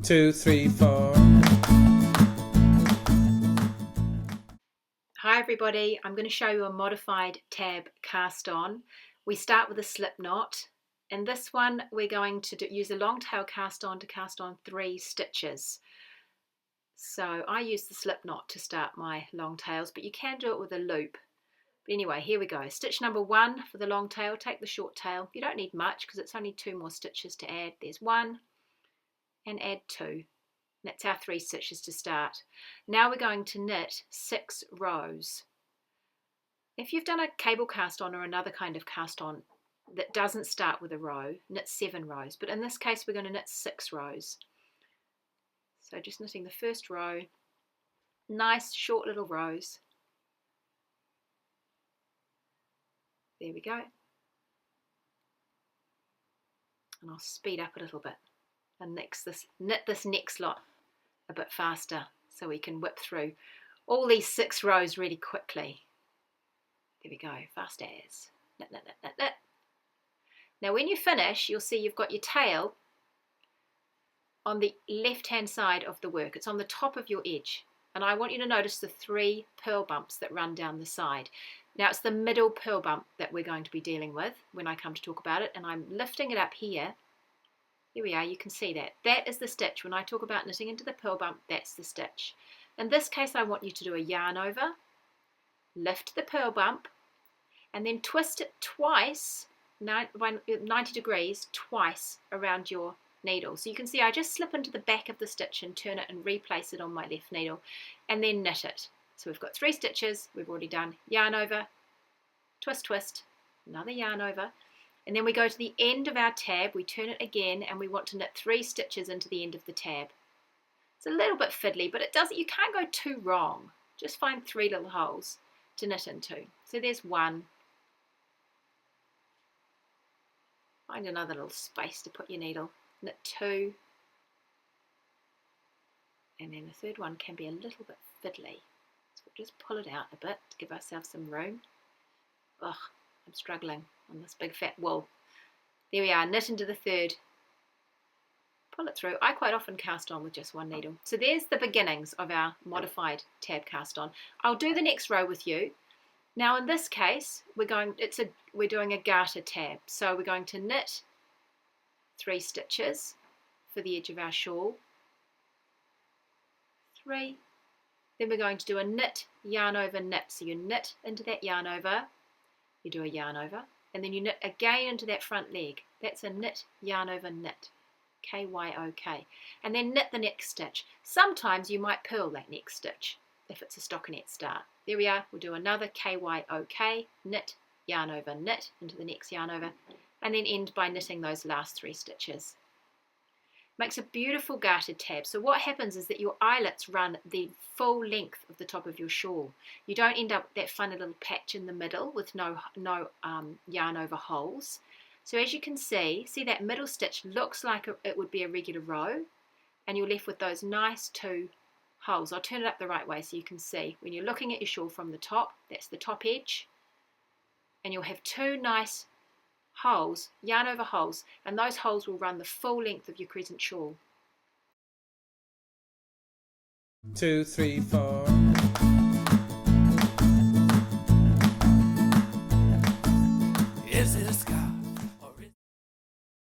2, 3, 4. Hi everybody, I'm going to show you a modified tab cast on. We start with a slip knot. In this one we're going to use a long tail cast on to cast on 3 stitches. So I use the slip knot to start my long tails, but you can do it with a loop. But anyway, here we go. Stitch number 1 for the long tail, take the short tail. You don't need much because it's only 2 more stitches to add. There's 1 and add 2. That's our 3 stitches to start. Now we're going to knit 6 rows. If you've done a cable cast on or another kind of cast on that doesn't start with a row, knit 7 rows. But in this case, we're going to knit 6 rows. So just knitting the first row, nice short little rows. There we go. And I'll speed up a little bit and knit this next lot a bit faster so we can whip through all these 6 rows really quickly. There we go, fast as. Knit, knit, knit, knit, knit. Now when you finish, you'll see you've got your tail on the left hand side of the work. It's on the top of your edge. And I want you to notice the 3 purl bumps that run down the side. Now it's the middle purl bump that we're going to be dealing with when I come to talk about it. And I'm lifting it up here. Here we are, you can see that. That is the stitch. When I talk about knitting into the purl bump, that's the stitch. In this case, I want you to do a yarn over, lift the purl bump, and then twist it twice, 90 degrees, twice around your needle. So you can see I just slip into the back of the stitch and turn it and replace it on my left needle and then knit it. So we've got 3 stitches, we've already done yarn over, twist, twist, another yarn over, and then we go to the end of our tab, we turn it again and we want to knit 3 stitches into the end of the tab. It's a little bit fiddly, but you can't go too wrong. Just find 3 little holes to knit into. So there's 1. Find another little space to put your needle. Knit 2. And then the 3rd one can be a little bit fiddly. So we'll just pull it out a bit to give ourselves some room. Ugh, I'm struggling on this big fat wool. There we are, knit into the 3rd. Pull it through. I quite often cast on with just 1 needle. So there's the beginnings of our modified tab cast on. I'll do the next row with you. Now in this case, we're doing a garter tab. So we're going to knit 3 stitches for the edge of our shawl. 3. Then we're going to do a knit, yarn over, knit. So you knit into that yarn over, you do a yarn over, and then you knit again into that front leg. That's a knit, yarn over, knit. K-Y-O-K. And then knit the next stitch. Sometimes you might purl that next stitch if it's a stockinette start. There we are, we'll do another K-Y-O-K, knit, yarn over, knit into the next yarn over, and then end by knitting those last 3 stitches. Makes a beautiful gartered tab. So what happens is that your eyelets run the full length of the top of your shawl. You don't end up with that funny little patch in the middle with no yarn over holes. So as you can see that middle stitch looks like it would be a regular row, and you're left with those nice 2 holes. I'll turn it up the right way so you can see. When you're looking at your shawl from the top, that's the top edge, and you'll have 2 nice holes, yarn over holes, and those holes will run the full length of your crescent shawl. 2, 3, 4.